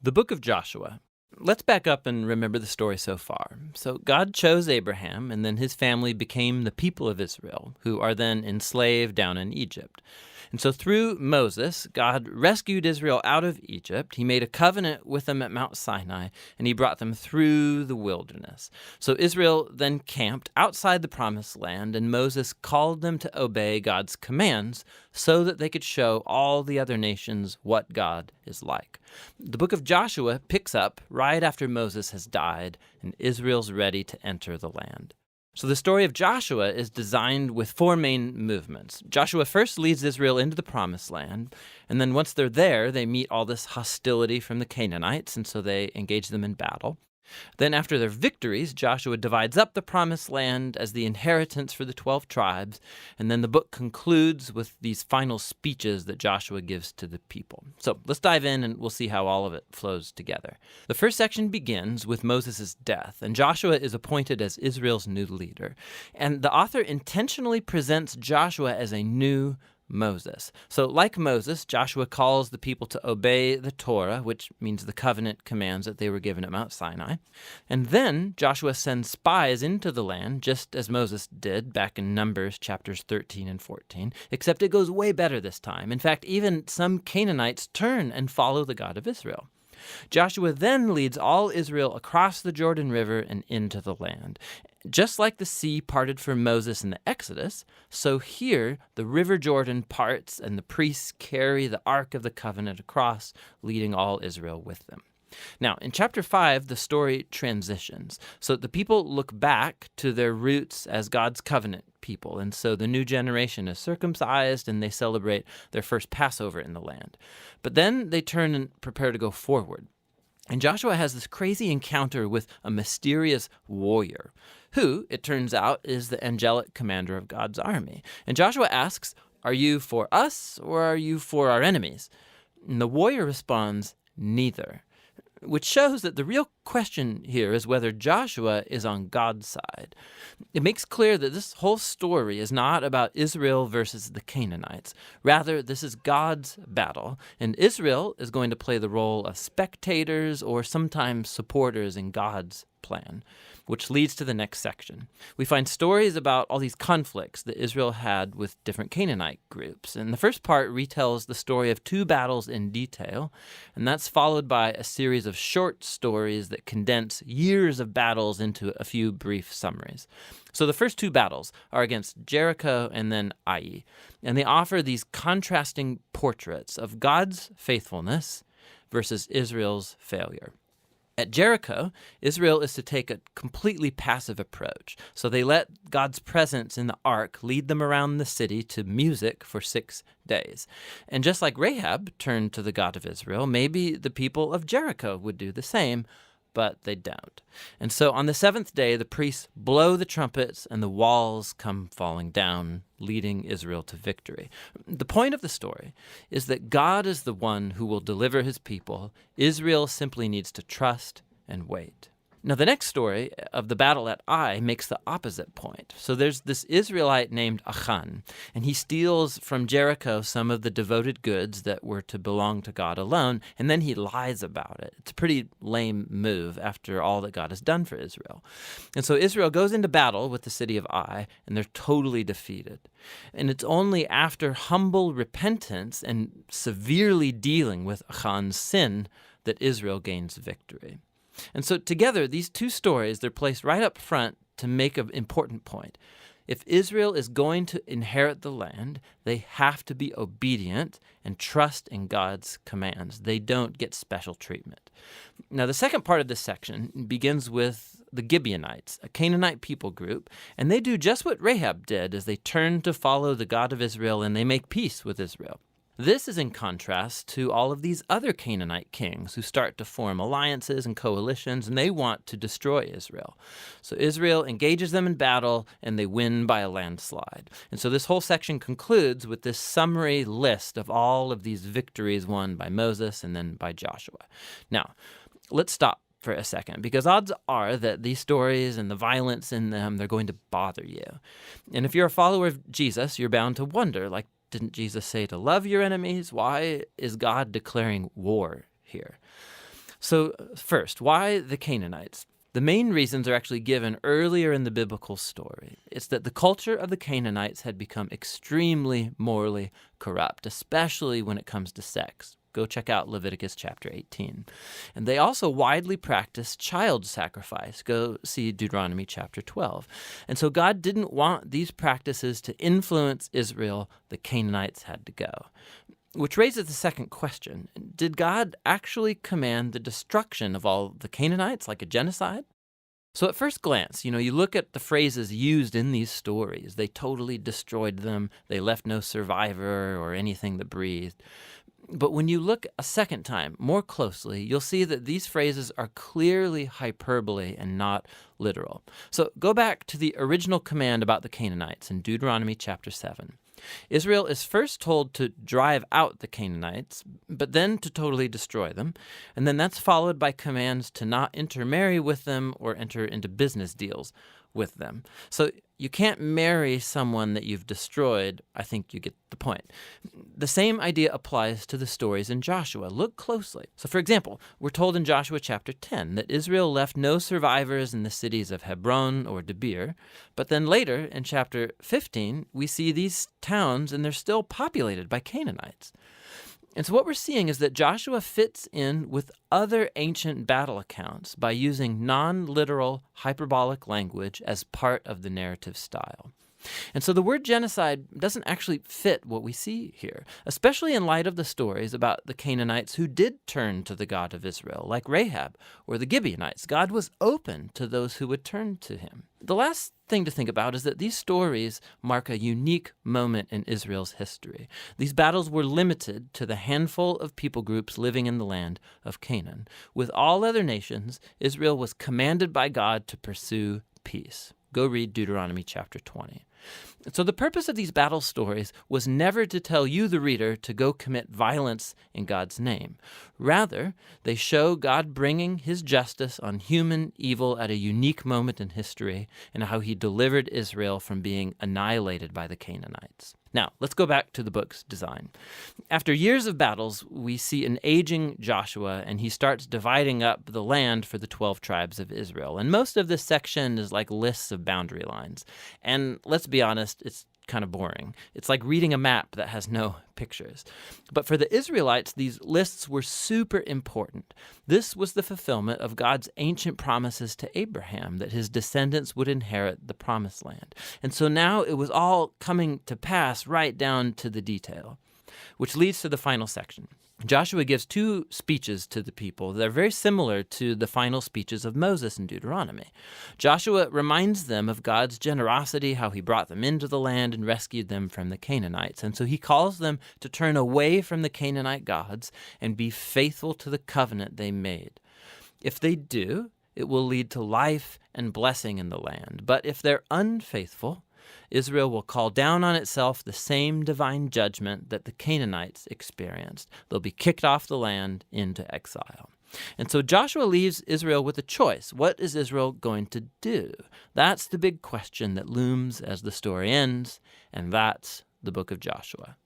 The book of Joshua. Let's back up and remember the story so far. So God chose Abraham, and then his family became the people of Israel, who are then enslaved down in Egypt. And so through Moses, God rescued Israel out of Egypt. He made a covenant with them at Mount Sinai, and he brought them through the wilderness. So Israel then camped outside the promised land, and Moses called them to obey God's commands so that they could show all the other nations what God is like. The book of Joshua picks up right after Moses has died, and Israel's ready to enter the land. So the story of Joshua is designed with four main movements. Joshua first leads Israel into the promised land, and then once they're there, they meet all this hostility from the Canaanites, and so they engage them in battle. Then after their victories, Joshua divides up the promised land as the inheritance for the 12 tribes, and then the book concludes with these final speeches that Joshua gives to the people. So let's dive in and we'll see how all of it flows together. The first section begins with Moses' death, and Joshua is appointed as Israel's new leader. And the author intentionally presents Joshua as a new Moses. So like Moses, Joshua calls the people to obey the Torah, which means the covenant commands that they were given at Mount Sinai. And then Joshua sends spies into the land, just as Moses did back in Numbers chapters 13 and 14, except it goes way better this time. In fact, even some Canaanites turn and follow the God of Israel. Joshua then leads all Israel across the Jordan River and into the land. Just like the sea parted for Moses in the Exodus, so here the river Jordan parts and the priests carry the Ark of the Covenant across, leading all Israel with them. Now, in chapter 5, the story transitions. So the people look back to their roots as God's covenant people, and so the new generation is circumcised and they celebrate their first Passover in the land. But then they turn and prepare to go forward. And Joshua has this crazy encounter with a mysterious warrior, who, it turns out, is the angelic commander of God's army. And Joshua asks, "Are you for us or are you for our enemies?" And the warrior responds, "Neither," which shows that the real question here is whether Joshua is on God's side. It makes clear that this whole story is not about Israel versus the Canaanites. Rather, this is God's battle, and Israel is going to play the role of spectators or sometimes supporters in God's plan, which leads to the next section. We find stories about all these conflicts that Israel had with different Canaanite groups. And the first part retells the story of two battles in detail, and that's followed by a series of short stories that condense years of battles into a few brief summaries. So the first two battles are against Jericho and then Ai, and they offer these contrasting portraits of God's faithfulness versus Israel's failure. At Jericho, Israel is to take a completely passive approach. So they let God's presence in the ark lead them around the city to music for 6 days. And just like Rahab turned to the God of Israel, maybe the people of Jericho would do the same, but they don't. And so on the 7th day, the priests blow the trumpets and the walls come falling down, leading Israel to victory. The point of the story is that God is the one who will deliver his people. Israel simply needs to trust and wait. Now, the next story of the battle at Ai makes the opposite point. So there's this Israelite named Achan, and he steals from Jericho some of the devoted goods that were to belong to God alone, and then he lies about it. It's a pretty lame move after all that God has done for Israel. And so Israel goes into battle with the city of Ai, and they're totally defeated. And it's only after humble repentance and severely dealing with Achan's sin that Israel gains victory. And so together, these two stories, they're placed right up front to make an important point. If Israel is going to inherit the land, they have to be obedient and trust in God's commands. They don't get special treatment. Now, the second part of this section begins with the Gibeonites, a Canaanite people group, and they do just what Rahab did as they turn to follow the God of Israel and they make peace with Israel. This is in contrast to all of these other Canaanite kings who start to form alliances and coalitions, and they want to destroy Israel. So Israel engages them in battle, and they win by a landslide. And so this whole section concludes with this summary list of all of these victories won by Moses and then by Joshua. Now, let's stop for a second, because odds are that these stories and the violence in them, they're going to bother you. And if you're a follower of Jesus, you're bound to wonder, like, didn't Jesus say to love your enemies? Why is God declaring war here? So, first, why the Canaanites? The main reasons are actually given earlier in the biblical story. It's that the culture of the Canaanites had become extremely morally corrupt, especially when it comes to sex. Go check out Leviticus chapter 18. And they also widely practiced child sacrifice. Go see Deuteronomy chapter 12. And so God didn't want these practices to influence Israel. The Canaanites had to go. Which raises the second question. Did God actually command the destruction of all the Canaanites, like a genocide? So at first glance, you look at the phrases used in these stories. They totally destroyed them. They left no survivor or anything that breathed. But when you look a second time more closely, you'll see that these phrases are clearly hyperbole and not literal. So go back to the original command about the Canaanites in Deuteronomy chapter 7. Israel is first told to drive out the Canaanites, but then to totally destroy them. And then that's followed by commands to not intermarry with them or enter into business deals with them. So you can't marry someone that you've destroyed. I think you get the point. The same idea applies to the stories in Joshua. Look closely. So for example, we're told in Joshua chapter 10 that Israel left no survivors in the cities of Hebron or Debir. But then later in chapter 15, we see these towns and they're still populated by Canaanites. And so what we're seeing is that Joshua fits in with other ancient battle accounts by using non-literal hyperbolic language as part of the narrative style. And so the word genocide doesn't actually fit what we see here, especially in light of the stories about the Canaanites who did turn to the God of Israel, like Rahab or the Gibeonites. God was open to those who would turn to him. The last thing to think about is that these stories mark a unique moment in Israel's history. These battles were limited to the handful of people groups living in the land of Canaan. With all other nations, Israel was commanded by God to pursue peace. Go read Deuteronomy chapter 20. So the purpose of these battle stories was never to tell you, the reader, to go commit violence in God's name. Rather, they show God bringing his justice on human evil at a unique moment in history and how he delivered Israel from being annihilated by the Canaanites. Now, let's go back to the book's design. After years of battles, we see an aging Joshua, and he starts dividing up the land for the 12 tribes of Israel. And most of this section is like lists of boundary lines. And let's be honest, it's kind of boring. It's like reading a map that has no pictures. But for the Israelites, these lists were super important. This was the fulfillment of God's ancient promises to Abraham that his descendants would inherit the promised land. And so now it was all coming to pass right down to the detail, which leads to the final section. Joshua gives two speeches to the people that are very similar to the final speeches of Moses in Deuteronomy. Joshua reminds them of God's generosity, how he brought them into the land and rescued them from the Canaanites. And so he calls them to turn away from the Canaanite gods and be faithful to the covenant they made. If they do, it will lead to life and blessing in the land. But if they're unfaithful, Israel will call down on itself the same divine judgment that the Canaanites experienced. They'll be kicked off the land into exile. And so Joshua leaves Israel with a choice. What is Israel going to do? That's the big question that looms as the story ends, and that's the book of Joshua.